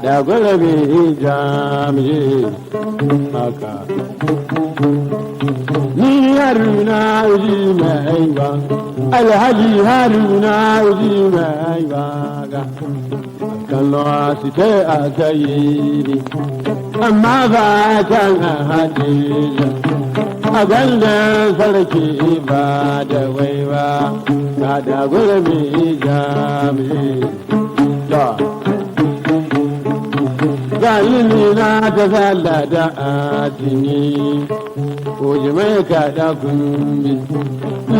da gurabe jami'e haka ni haruna uji mai ba alhaji haruna uji mai ba ga kallo su ce a sayiri amma ba can a hadija a gandun sarki ba da wai ba ga da gurabe jami'e Galini na ta zalla da atini, oji mai kada kumbi.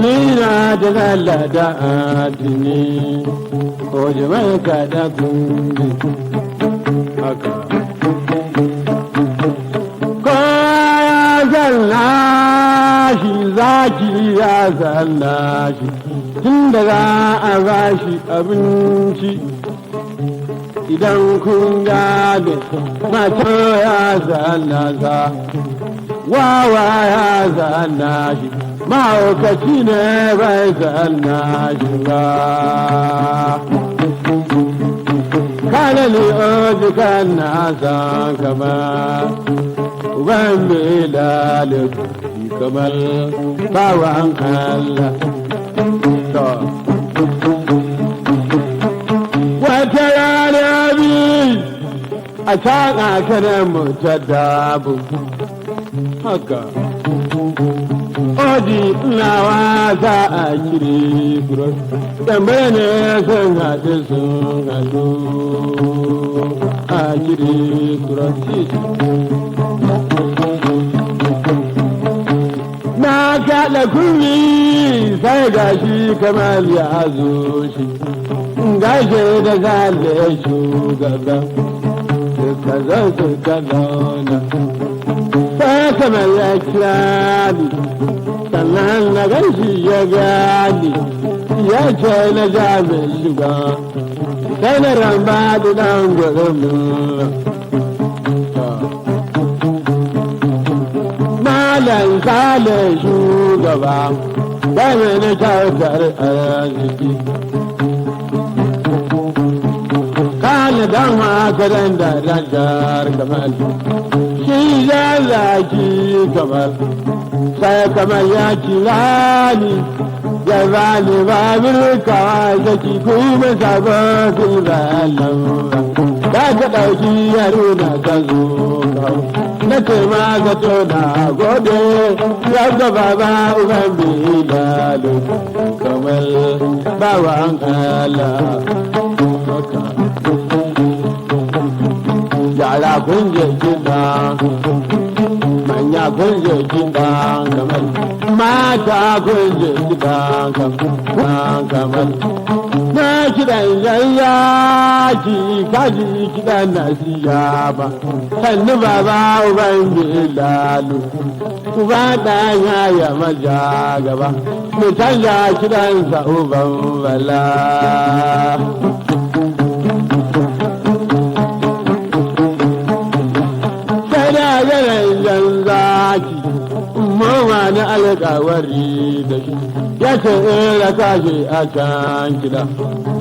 Ni na ta zalla da atini, oji mai kada kumbi. Haka. Ko ya zalla shi zaki ya zalla shi, tun da za a ba shi abinci. Idan kun gane mato ya zanna za wawa ya zanna shi mahaukaci ne bai zanna shi ba kanali oji kan na san kama uban bilali kamar bawan Allah wata rana a saƙa kanan mutar dabu haka oji nawa za a kiri kuros tambaye ne sun haɗe sun haɗu a kiri kuros na kaɗa kuri sai gashi kamar ya zo shi gashi da zale shugaban suka zo suka zauna sai kamar ya kira ni sannan na ganshi ya gani ya ce na jami shiga sai na ramba da ɗan gudunmu malam sale shugaba da na kyautar arziki kana dan hakaran da rajar kamar shi ya zaki kamar sai kamar ya kira ni ya bani babur kawai zaki kuma sabon zalan da ka ɗauki yaro na ta zo na ce ma ga na gode ya ga baba uban bilalo kamar bawan Allah yara kun je kiɗa manya kun je kiɗa kamar mata kun je kiɗa kamar na kiɗan yayyaki kaji kiɗan nasiya ba sannu baba uban bilalu uba ɗan ya maja gaba mu canza kiɗansa uban bala zaki mawa na alƙawari da shi ya ce ira tashi a can gida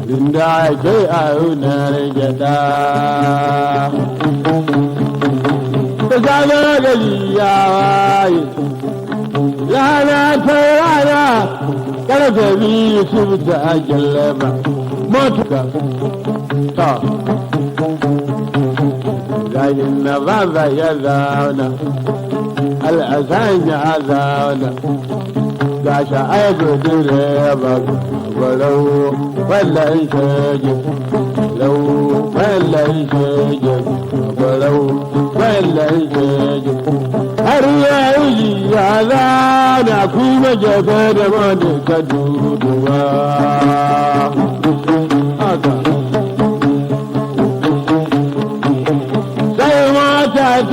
inda ke a yunar gida da zama gari ya waye rana ta rana karfe biyu su ta gyalaba motuka ta zayin na baba ya zauna al'asan ya zauna ga sha'aibu direba gwarau wallon shege lau wallon shege gwarau wallon shege har yayi ya zauna kuma gefe da mani ka duduwa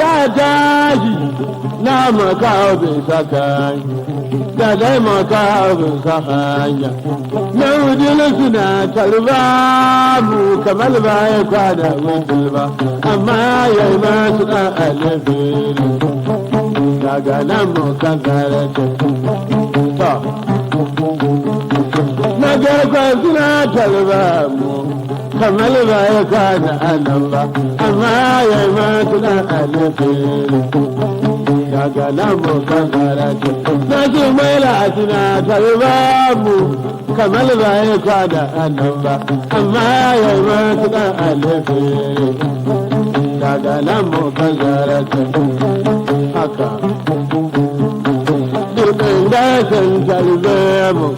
ta tashi na makawo bin saka da dai makawo bin saka na wudin suna talba mu kamar ba ya kwada wudin ba amma ya yi masu ɗan alifiri daga nan mu kan zarata na garkwa suna talba mu kamar ba ya kwana anan ba amma ya yi masu na alifiri daga nan mu kan karatu na ji mai la'asina tarba mu kamar ba ya kwana anan ba amma ya yi masu na alifiri daga nan mu kan karatu haka dukkan gashin tarbe mu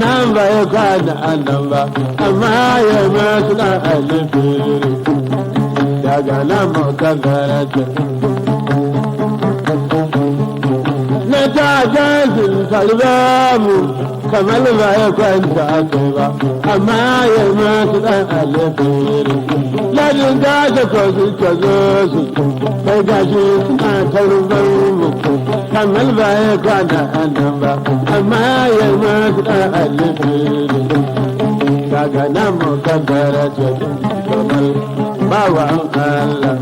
nan ba ya kwana anan ba amma ya yi masu na alifiri daga nan mu kan karatu ta jazin salba mu kamar ba ya kwanta kai ba amma ya masu dan alifiri ladin da ta kwasu ta zo su sai gashi suna tarbar mu kamar ba ya kwanta annan ba amma ya masu dan alifiri daga nan mu kaddara ce kamar bawa Allah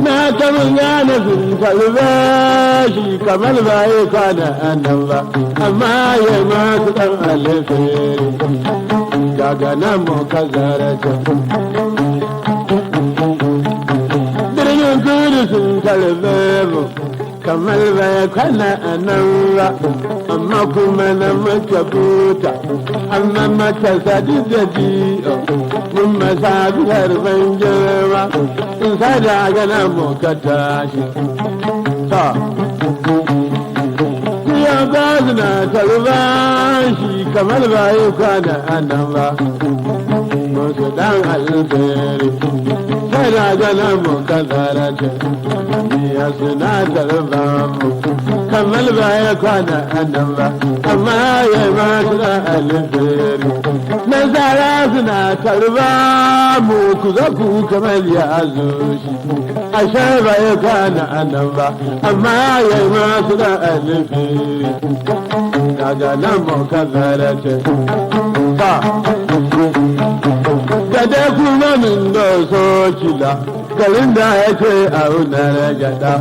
na taɓin gane sun kalba shi kamar ba ya kwana annan ba amma ya masu ɗan alifiri daga nan mu ka zarata birnin kudu sun kalba mu kamar ba ya kwana annan ba amma kuma na mace buta amma mata sadi da jiyo mun masa biyar ban girma in sada gana mu ka tashi ta ya ba su na tarba shi kamar ba yi kwana anan ba musu dan alferi sada gana mu ka zarata ya suna tarba mu kamar ba ya kwana anan ba amma ya ba su na alferi nazara suna tarba mu ku za ku kamar ya zo shi ashe ba ya kana anan ba amma ya yi masu da alifi daga nan mu ka zarate ba da dai kuma min da so kila garin da ya ce a unar gada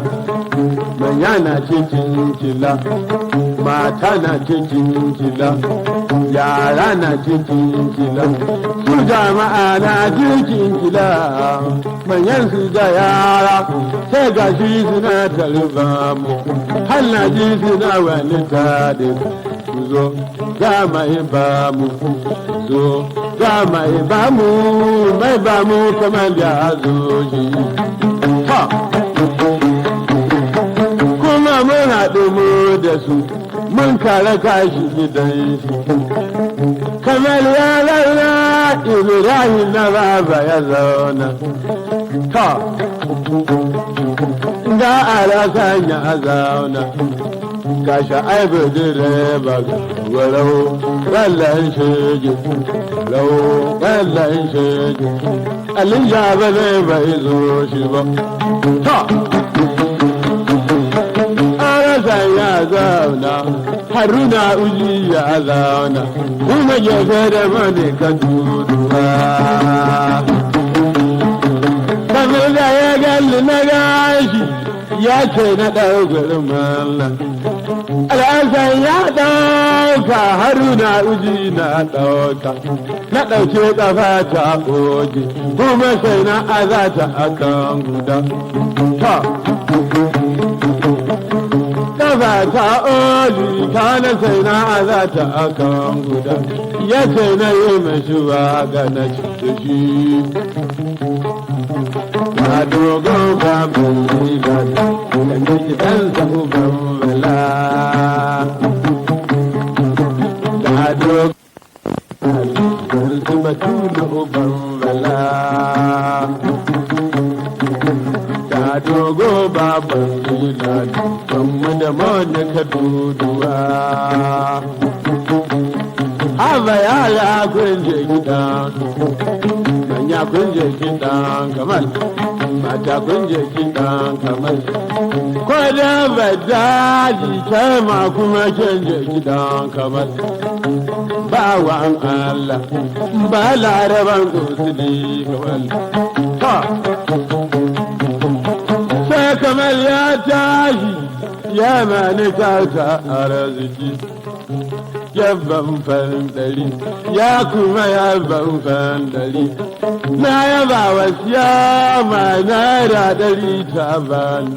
manya na cikin kila mata na cikin kila yara na cikin kila su jama'a na cikin kila manyan su da yara sai ga shi suna tarba mu har na ji suna wani tade su zo ga mai ba mu zo ga mai ba mu mai ba mu kamar ya zo shi kuma mun haɗu mu da su mun kare kashi gidan shi kamar ya laura ibrahim na baba ya zauna ta da alasan ya zauna gashi aibu direba warau wallan shege lau wallan shege alija ba zai bai zo shi ba ta ya zauna haruna uji ya zauna kuma gefe da mani ka tuduwa kamar da ya galli na gashi ya ce na ɗaukar mallan al'asan ya ɗauka haruna uji na ɗauka na ɗauke ƙafa ta oge kuma sai na azata akan guda ba ta oli ta na sai na za ta akan guda ya ce na yi mashi ga na da shi na dogon babu riga da miki dan sabu bambala da dogon su batu da bambala da dogo baban riga mu da mawanda ka duduwa haba yara kun je gidan manya kun je gidan kamar mata kun je gidan kamar ko da badaji kama kuma kun je gidan kamar bawan Allah ba laraban kusuri kamar ta sai kamar ya tashi ya mani kyauta arziki yabban farin ɗari ya kuma yabban farin ɗari na yaba wa siyama naira ɗari ta bani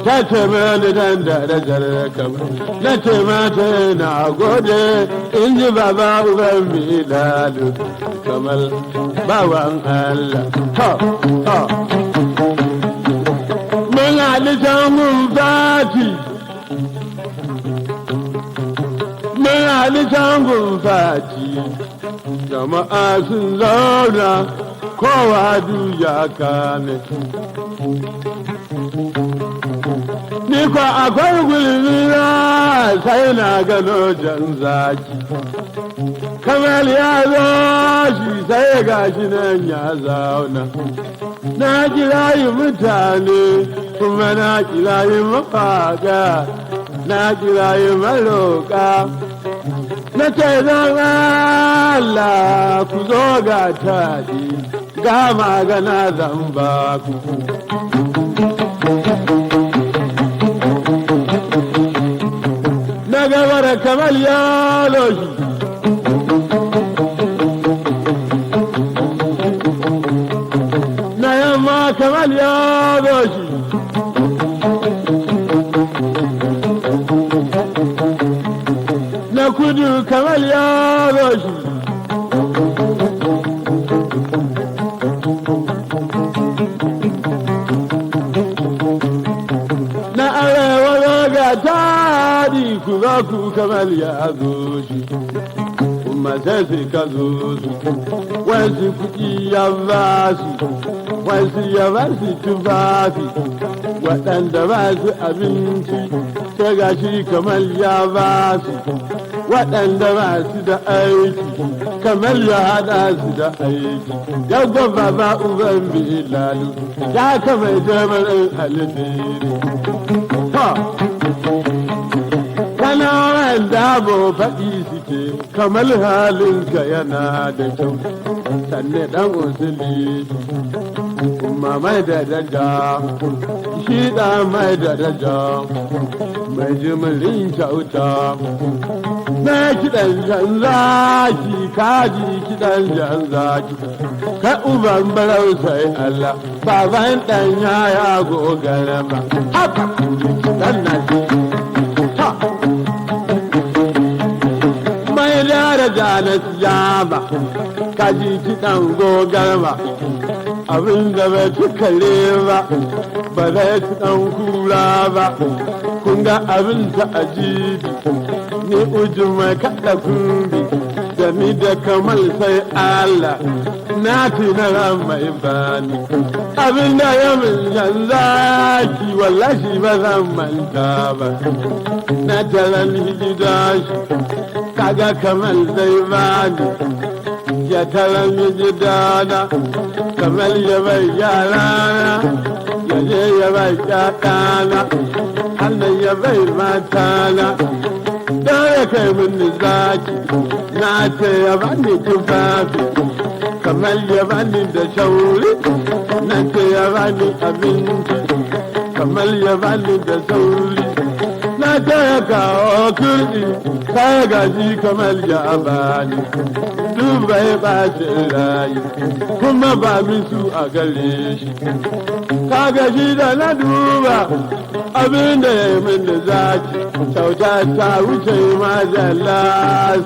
ta ce mani dan darajar kamar na ce mata na gode in ji baba uban bilalu kamar bawan Allah mun haɗu can mun fati mun haɗu can mun fati jama'a sun zauna kowa duya kame ni ko akwai gulmina sai na gano jan zaki kamar ya zo shi sai gashi nan ya zauna na kirayi mutane kuma na kirayi mafaka na kirayi maroka na ce zan Allah ku zo ga taɗi ga magana zan ba ku na gabar kamar yalo shi na yamma kamar yalo shi na kudu kamar yalo shi na arewa ga tadi ku za ku kamar ya zo shi kuma sai ka zo su wasu kuɗi ya ba su wasu ya ba su tufafi waɗanda ba su abinci sai ga shi kamar ya ba su waɗanda ba su da aiki kamar ya haɗa su da aiki ya gwaba ba uban bilalu ya kamar jamarin alheri kana wanda bo faɗi suke kamar halinka yana da kyau sanne ɗan usuli kuma mai da daja shi ɗan mai da daja mai jimirin kyauta na kiɗan jan zaki kaji kiɗan jan zaki ka uban barau sai Allah baban ɗan ya gogara ba haka kiɗan na mai daraja na siyama kaji kiɗan gogara ba abin da bai ci kare ba ba zai ci ɗan kura ba kun ga abin ta ajibi ni ujin mai kaɗa kumbi da ni da kamar sai Allah na tunara mai bani abin da ya min yanzaki wallahi ba zan manta ba na taron hijida shi kaga kamar zai bani ya taron hijidana kamar ya bai yarana ya je ya bai ƴaƴana Allah ya bai matana da ya kai mini zaki na ce ya bani tufafi kamar ya bani da shauri na ce ya bani abinci kamar ya bani da sauri na ce ya kawo kurɗi kaya gaji kamar ya bani duba ya ɓace rayu kuma ba misu a gare shi ka gaji da na duba abin da ya yi min da zaki kyauta ta wuce majalla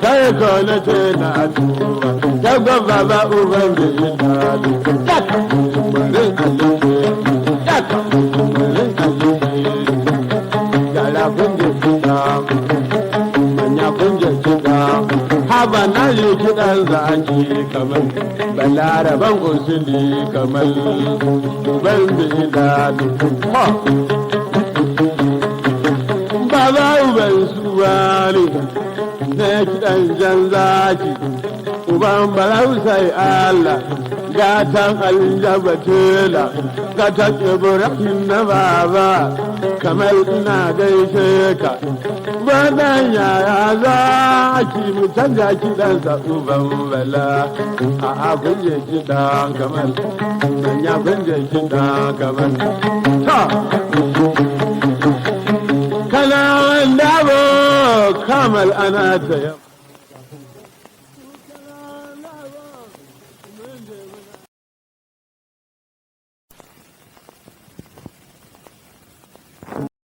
sai ko na ce na duba ta gwaba ba uban da ya tabi barin alife barin alife gara kunje kiɗa manya kunje kiɗa haba na yi kiɗan zaki kamar balaraban usuli kamar uban da ya tabi baba uban suwari na kiɗan jan zaki uban barau sai Allah gatan aljaba tela gatan ibrahim na baba kamar ina gaishe ka badan yaya zaki mu canja kiɗansa uban bala a abin ya kiɗan kamar ya kunje kiɗan kamar ta kana kamal ana ta yamma